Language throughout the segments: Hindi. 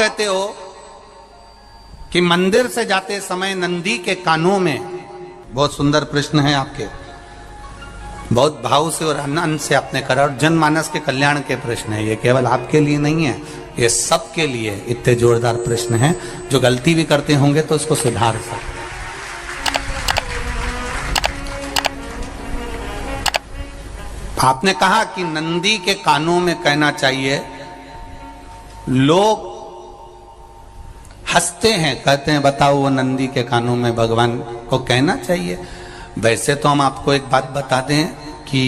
कहते हो कि मंदिर से जाते समय नंदी के कानों में, बहुत सुंदर प्रश्न है आपके, बहुत भाव से और आनंद से आपने करा, और जनमानस के कल्याण के प्रश्न है ये, केवल आपके लिए नहीं है, ये सबके लिए इतने जोरदार प्रश्न हैं। जो गलती भी करते होंगे तो उसको सुधार सकते। आपने कहा कि नंदी के कानों में कहना चाहिए, लोग हंसते हैं, कहते हैं बताओ वो नंदी के कानों में भगवान को कहना चाहिए। वैसे तो हम आपको एक बात बता दें कि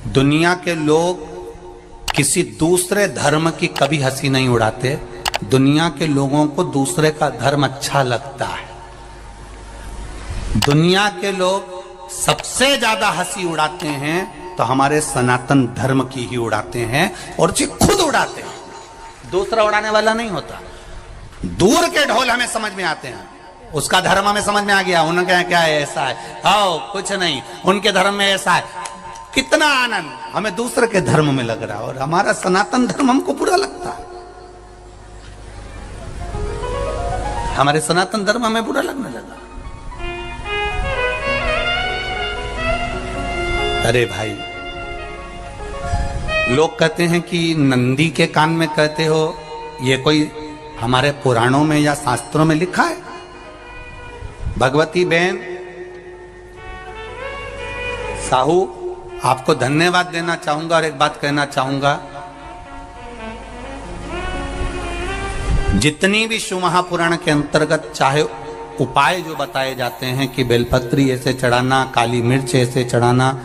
दुनिया के लोग किसी दूसरे धर्म की कभी हंसी नहीं उड़ाते। दुनिया के लोगों को दूसरे का धर्म अच्छा लगता है। दुनिया के लोग सबसे ज्यादा हंसी उड़ाते हैं तो हमारे सनातन धर्म की ही उड़ाते हैं, और जी खुद उड़ाते हैं, दूसरा उड़ाने वाला नहीं होता। दूर के ढोल हमें समझ में आते हैं, उसका धर्म हमें समझ में आ गया, उनका क्या है, ऐसा है, आओ कुछ नहीं, उनके धर्म में ऐसा है, कितना आनंद हमें दूसरे के धर्म में लग रहा है, और हमारा सनातन धर्म हमको बुरा लगता है। हमारे सनातन धर्म हमें बुरा लगने लगा। अरे भाई, लोग कहते हैं कि नंदी के कान में कहते हो, ये कोई हमारे पुराणों में या शास्त्रों में लिखा है? भगवती बहन साहू, आपको धन्यवाद देना चाहूंगा और एक बात कहना चाहूंगा, जितनी भी शिव महापुराण के अंतर्गत चाहे उपाय जो बताए जाते हैं कि बेलपत्री ऐसे चढ़ाना, काली मिर्च ऐसे चढ़ाना,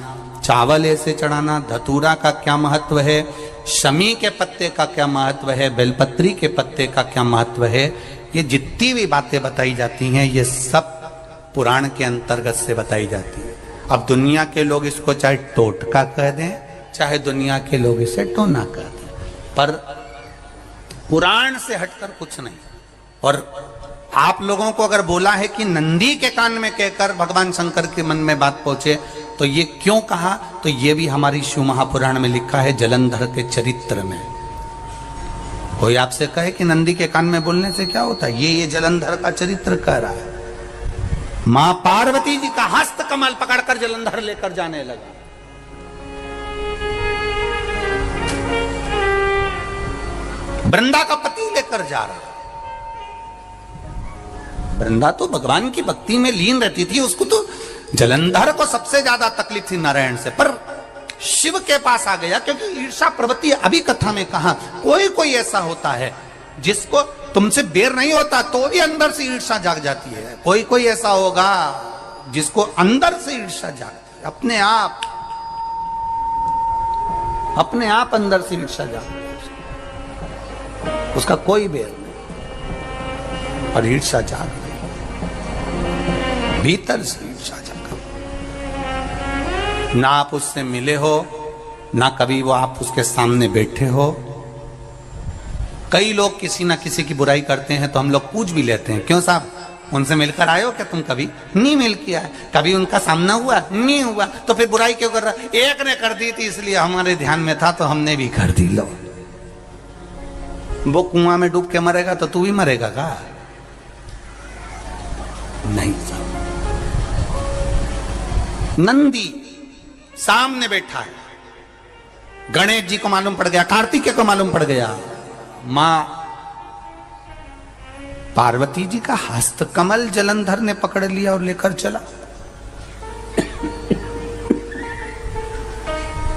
चावल ऐसे चढ़ाना, धतूरा का क्या महत्व है, शमी के पत्ते का क्या महत्व है, बेलपत्री के पत्ते का क्या महत्व है, ये जितनी भी बातें बताई जाती हैं ये सब पुराण के अंतर्गत से बताई जाती है। अब दुनिया के लोग इसको चाहे टोटका कह दें, चाहे दुनिया के लोग इसे टोना कह दें, पर पुराण से हटकर कुछ नहीं। और आप लोगों को अगर बोला है कि नंदी के कान में कहकर भगवान शंकर के मन में बात पहुंचे, तो ये क्यों कहा, तो ये भी हमारी शिव महापुराण में लिखा है, जलंधर के चरित्र में। कोई आपसे कहे कि नंदी के कान में बोलने से क्या होता है, ये जलंधर का चरित्र कह रहा है। मां पार्वती जी का हस्त कमल पकड़कर जलंधर लेकर जाने लगा। वृंदा का पति लेकर जा रहा। वृंदा तो भगवान की भक्ति में लीन रहती थी, उसको तो जलंधर को सबसे ज्यादा तकलीफ थी नारायण से, पर शिव के पास आ गया, क्योंकि ईर्षा प्रवृत्ति, अभी कथा में कहा, कोई कोई ऐसा होता है जिसको तुमसे बेर नहीं होता तो भी अंदर से ईर्षा जाग जाती है। कोई कोई ऐसा होगा जिसको अंदर से ईर्षा जागती है, अपने आप अंदर से ईर्षा जागती है, उसका कोई बेर नहीं, और ईर्षा जाग रही, भीतर से ईर्षा जागा। ना आप उससे मिले हो, ना कभी वो आप उसके सामने बैठे हो। कई लोग किसी ना किसी की बुराई करते हैं तो हम लोग पूछ भी लेते हैं, क्यों साहब उनसे मिलकर आए हो क्या तुम? कभी नहीं मिल किया है, कभी उनका सामना हुआ नहीं हुआ, तो फिर बुराई क्यों कर रहा? एक ने कर दी थी इसलिए हमारे ध्यान में था तो हमने भी कर दी। लो, वो कुआं में डूब के मरेगा तो तू भी मरेगा का? नहीं साहब। नंदी सामने बैठा है, गणेश जी को मालूम पड़ गया, कार्तिकेय को मालूम पड़ गया, मां पार्वती जी का हस्त कमल जलंधर ने पकड़ लिया और लेकर चला।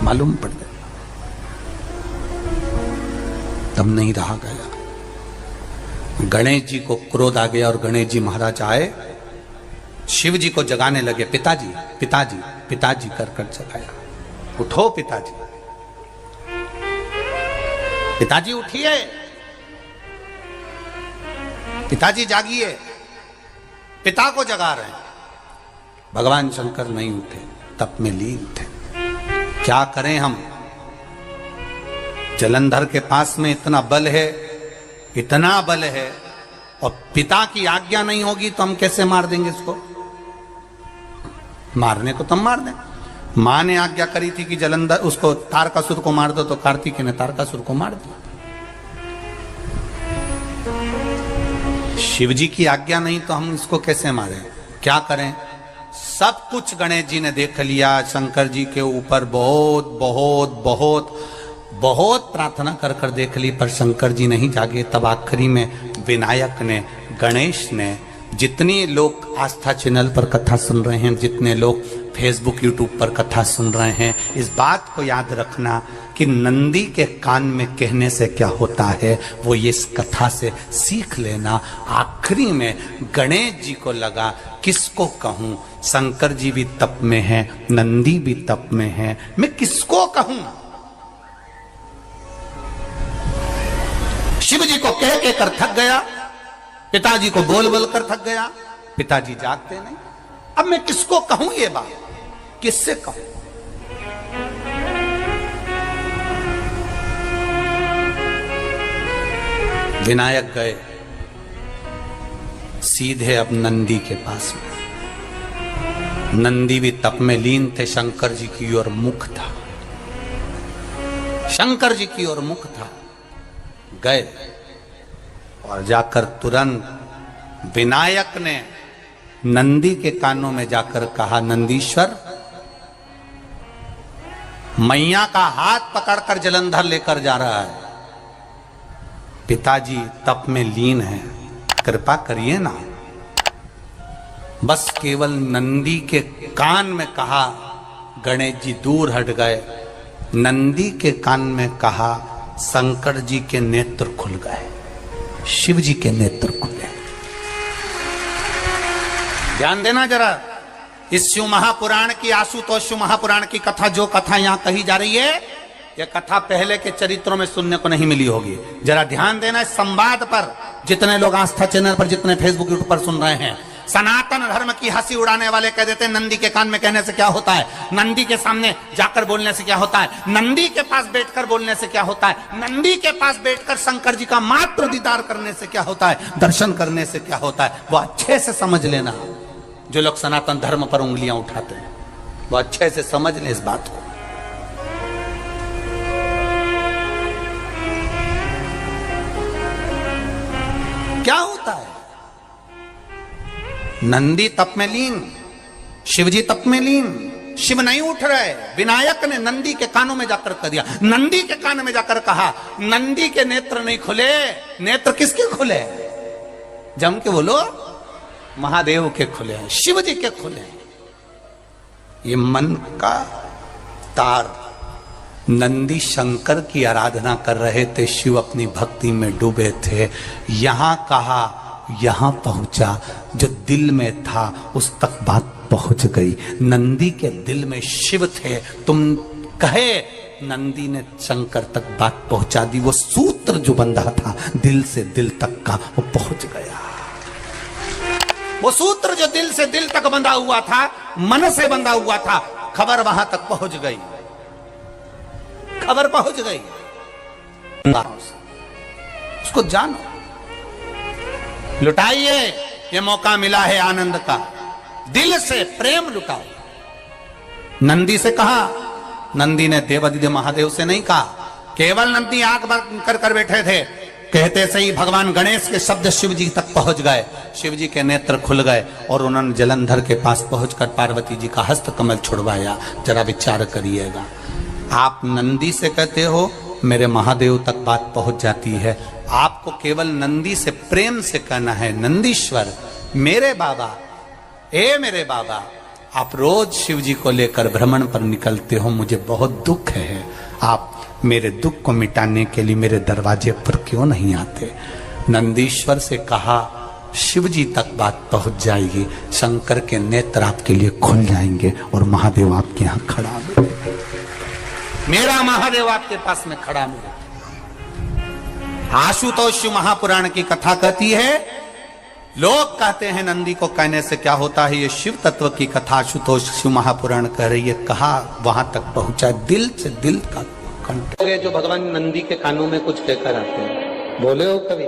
मालूम पड़ गया, तब नहीं रहा गया। गणेश जी को क्रोध आ गया और गणेश जी महाराज आए, शिव जी को जगाने लगे, पिताजी पिताजी पिताजी कर कर जगाया, उठो पिताजी, पिताजी उठिए, पिताजी जागिए, पिता को जगा रहे हैं। भगवान शंकर नहीं उठे, तप में लीन थे। क्या करें हम? जलंधर के पास में इतना बल है, इतना बल है, और पिता की आज्ञा नहीं होगी तो हम कैसे मार देंगे इसको? मारने को तो हम मार दें। मां ने आज्ञा करी थी कि जलंधर उसको तारकासुर को मार दो, तो कार्तिकेय ने तारकासुर को मार दिया। शिव जी की आज्ञा नहीं तो हम इसको कैसे मारें, क्या करें? सब कुछ गणेश जी ने देख लिया, शंकर जी के ऊपर बहुत बहुत बहुत बहुत प्रार्थना कर कर देख ली, पर शंकर जी नहीं जागे। तब आखिरी में विनायक ने, गणेश ने, जितने लोग आस्था चैनल पर कथा सुन रहे हैं, जितने लोग फेसबुक यूट्यूब पर कथा सुन रहे हैं, इस बात को याद रखना कि नंदी के कान में कहने से क्या होता है वो ये इस कथा से सीख लेना। आखिरी में गणेश जी को लगा किसको कहूं, शंकर जी भी तप में हैं, नंदी भी तप में हैं, मैं किसको कहूं? शिव जी को कह के कर थक गया, पिताजी को बोल बोल कर थक गया, पिताजी जागते नहीं। अब मैं किसको कहूं ये बात, किससे कहूं? विनायक गए सीधे अब नंदी के पास में। नंदी भी तप में लीन थे, शंकर जी की ओर मुख था, शंकर जी की ओर मुख था। गए और जाकर तुरंत विनायक ने नंदी के कानों में जाकर कहा, नंदीश्वर, मैया का हाथ पकड़कर जलंधर लेकर जा रहा है, पिताजी तप में लीन है, कृपा करिए ना। बस केवल नंदी के कान में कहा, गणेश जी दूर हट गए। नंदी के कान में कहा, शंकर जी के नेत्र खुल गए, शिव जी के नेत्र खुले। ध्यान देना जरा, इस शिव महापुराण की, आशुतोष शिव महापुराण की कथा, जो कथा यहां कही जा रही है, यह कथा पहले के चरित्रों में सुनने को नहीं मिली होगी। जरा ध्यान देना इस संवाद पर, जितने लोग आस्था चैनल पर, जितने फेसबुक यूट्यूब पर सुन रहे हैं। सनातन धर्म की हंसी उड़ाने वाले कह देते हैं नंदी के कान में कहने से क्या होता है, नंदी के सामने जाकर बोलने से क्या होता है, नंदी के पास बैठकर बोलने से क्या होता है, नंदी के पास बैठकर शंकर जी का मात्र दीदार करने से क्या होता है, दर्शन करने से क्या होता है। वो अच्छे से समझ लेना, जो लोग सनातन धर्म पर उंगलियां उठाते हैं, वो अच्छे से समझ लें इस बात को। क्या होता है, नंदी तप में लीन, शिवजी तप में लीन, शिव नहीं उठ रहे। विनायक ने नंदी के कानों में जाकर कह दिया, नंदी के कान में जाकर कहा, नंदी के नेत्र नहीं खुले। नेत्र किसके खुले? जम के बोलो, महादेव के खुले हैं, शिव जी के खुले हैं। ये मन का तार। नंदी शंकर की आराधना कर रहे थे, शिव अपनी भक्ति में डूबे थे। यहां कहा, यहां पहुंचा, जो दिल में था उस तक बात पहुंच गई। नंदी के दिल में शिव थे, तुम कहे, नंदी ने शंकर तक बात पहुंचा दी। वो सूत्र जो बंधा था दिल से दिल तक का, वो पहुंच गया। वो सूत्र जो दिल से दिल तक बंधा हुआ था, मन से बंधा हुआ था, खबर वहां तक पहुंच गई, खबर पहुंच गई। उसको जानो, लुटाइए, ये मौका मिला है आनंद का, दिल से प्रेम लुटाओ। नंदी से कहा, नंदी ने देवादिदेव महादेव से नहीं कहा, केवल नंदी आंख बंद कर कर बैठे थे। कहते सही भगवान गणेश के शब्द शिव जी तक पहुंच गए, शिव जी के नेत्र खुल गए और उन्होंने जलंधर के पास पहुंचकर पार्वती जी का हस्त कमल छुड़वाया। जरा विचार करिएगा, आप नंदी से कहते हो मेरे महादेव तक बात पहुंच जाती है, आपको केवल नंदी से प्रेम से कहना है, नंदीश्वर मेरे बाबा, ए मेरे बाबा, आप रोज शिव जी को लेकर भ्रमण पर निकलते हो, मुझे बहुत दुख है, आप मेरे दुख को मिटाने के लिए मेरे दरवाजे पर क्यों नहीं आते? नंदीश्वर से कहा, शिव जी तक बात पहुंच जाएगी, शंकर के नेत्र आपके लिए खुल जाएंगे और महादेव आपके यहां खड़ा मिले, मेरा महादेव आपके पास में खड़ा मिले। आशुतोष महापुराण की कथा कहती है, लोग कहते हैं नंदी को कहने से क्या होता है, ये शिव तत्व की कथा आशुतोष शिव महापुराण कह रही है। कहा वहां तक पहुंचा, दिल से दिल का कंठ। जो भगवान नंदी के कानों में कुछ कहकर आते हैं, बोले हो कभी?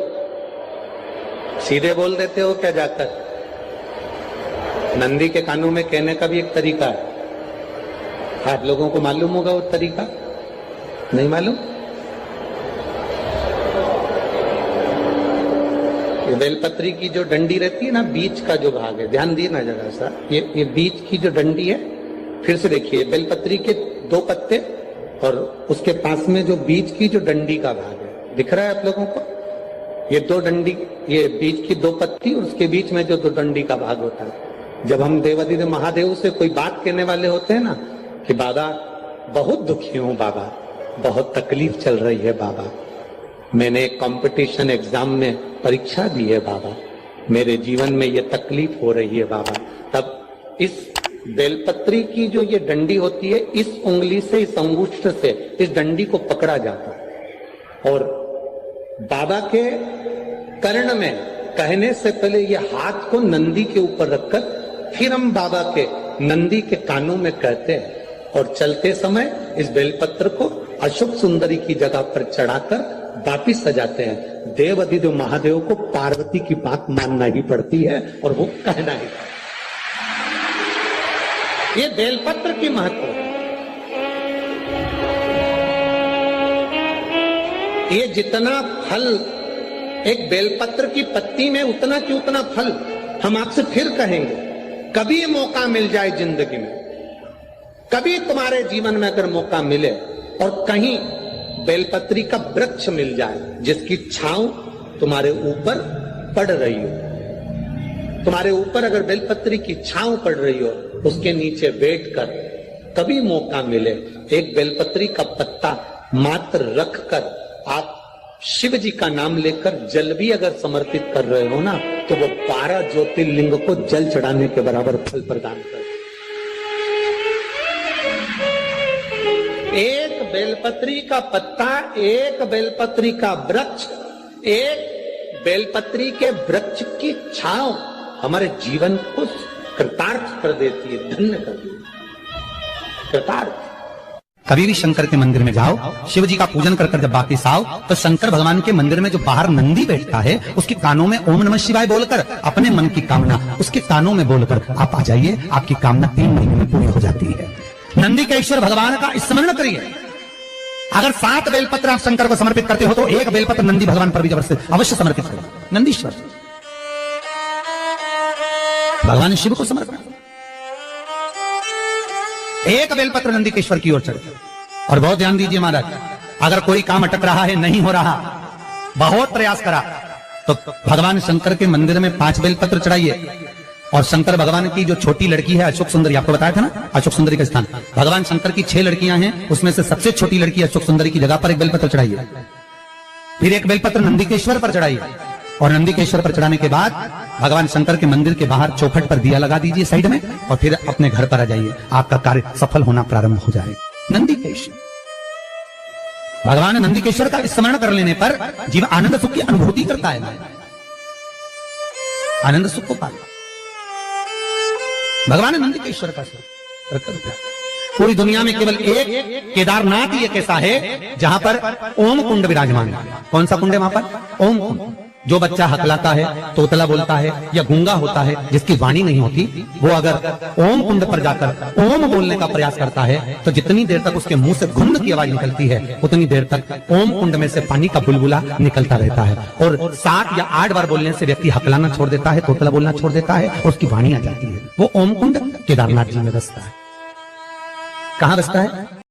सीधे बोल देते हो क्या जाकर? नंदी के कानों में कहने का भी एक तरीका है, आप लोगों को मालूम होगा वो तरीका? नहीं मालूम? ये बेलपत्री की जो डंडी रहती है ना, बीच का जो भाग है, ध्यान दिए ना जरा सा, ये बीच की जो डंडी है, फिर से देखिए, बेलपत्री के 2 पत्ते और उसके पास में जो बीच की जो डंडी का भाग है, दिख रहा है आप लोगों को? ये 2 डंडी, ये बीच की 2 पत्ती और उसके बीच में जो 2 डंडी का भाग होता है। जब हम देवाधिदेव महादेव से कोई बात कहने वाले होते हैं ना कि बाबा बहुत दुखी हूं, बाबा बहुत तकलीफ चल रही है, बाबा मैंने एक कंपटीशन एग्जाम में परीक्षा दी है, बाबा मेरे जीवन में ये तकलीफ हो रही है, बाबा, तब इस बेलपत्री की जो ये डंडी होती है, इस उंगली से, इस अंगुष्ठ से इस डंडी को पकड़ा जाता है और बाबा के कर्ण में कहने से पहले ये हाथ को नंदी के ऊपर रखकर फिर हम बाबा के नंदी के कानों में कहते हैं और चलते समय इस बेलपत्र को अशोक सुंदरी की जगह पर चढ़ाकर वापिस सजाते हैं। देव अधिदेव महादेव को पार्वती की बात मानना ही पड़ती है और वो कहना ही पड़ता है। ये बेलपत्र की महत्व है। ये जितना फल एक बेलपत्र की पत्ती में, उतना की उतना फल। हम आपसे फिर कहेंगे, कभी मौका मिल जाए जिंदगी में, कभी तुम्हारे जीवन में अगर मौका मिले और कहीं बेलपत्री का वृक्ष मिल जाए जिसकी छांव तुम्हारे ऊपर पड़ रही हो, तुम्हारे ऊपर अगर बेलपत्री की छांव पड़ रही हो, उसके नीचे बैठकर कभी मौका मिले, एक बेलपत्री का पत्ता मात्र रखकर आप शिव जी का नाम लेकर जल भी अगर समर्पित कर रहे हो ना, तो वो 12 ज्योतिर्लिंग को जल चढ़ाने के बराबर फल प्रदान कर। एक बेलपत्री का पत्ता, एक बेलपत्री का वृक्ष, एक बेलपत्री के वृक्ष की छांव हमारे जीवन को कृतार्थ कर देती है, धन्य कर देती है, कृतार्थ। कभी भी शंकर के मंदिर में जाओ, शिव जी का पूजन कर जब वापिस आओ, तो शंकर भगवान के मंदिर में जो बाहर नंदी बैठता है, उसके कानों में ओम नमः शिवाय बोलकर अपने मन की कामना उसके कानों में बोलकर आप आ जाइए, आपकी कामना 3 महीने में पूरी हो जाती है। नंदी के ईश्वर भगवान का स्मरण करिए। अगर 7 बेलपत्र आप शंकर को समर्पित करते हो तो 1 बेलपत्र नंदी भगवान पर भी अवश्य समर्पित करो। नंदीश्वर भगवान शिव को समर्पित, 1 बेलपत्र नंदी के ईश्वर की ओर चढ़े। और बहुत ध्यान दीजिए महाराज, अगर कोई काम अटक रहा है, नहीं हो रहा, बहुत प्रयास करा, तो भगवान शंकर के मंदिर में 5 बेलपत्र चढ़ाइए। और शंकर भगवान की जो छोटी लड़की है अशोक सुंदरी, आपको बताया था ना अशोक सुंदरी का स्थान, भगवान शंकर की 6 लड़कियां हैं, उसमें से सबसे छोटी लड़की अशोक सुंदरी की जगह पर 1 बेलपत्र चढ़ाइए। फिर 1 बेलपत्र नंदीकेश्वर पर चढ़ाइए और नंदीकेश्वर पर चढ़ाने के बाद भगवान शंकर के मंदिर के बाहर चौखट पर दिया लगा दीजिए साइड में, और फिर अपने घर पर आ जाइए, आपका कार्य सफल होना प्रारंभ हो जाए। नंदीकेश्वर भगवान नंदीकेश्वर का स्मरण कर लेने पर जीव आनंद सुख की अनुभूति करता है, आनंद सुख को पाता। भगवान नंदीकेश्वर का पूरी दुनिया में केवल एक केदारनाथ ही एक ऐसा है जहां पर ओम कुंड विराजमान है। कौन सा कुंड है वहां पर? ओम कुंड। जो बच्चा हकलाता है, तोतला बोलता है या गूंगा होता है, जिसकी वाणी नहीं होती, वो अगर ओम कुंड पर जाकर ओम बोलने का प्रयास करता है तो जितनी देर तक उसके मुंह से घुंड की आवाज निकलती है, उतनी देर तक ओम कुंड में से पानी का बुलबुला निकलता रहता है। और 7 या 8 बार बोलने से व्यक्ति हकलाना छोड़ देता है, तोतला बोलना छोड़ देता है और उसकी वाणी आ जाती है। वो ओम कुंड केदारनाथ जी में बसता है। कहां बसता है?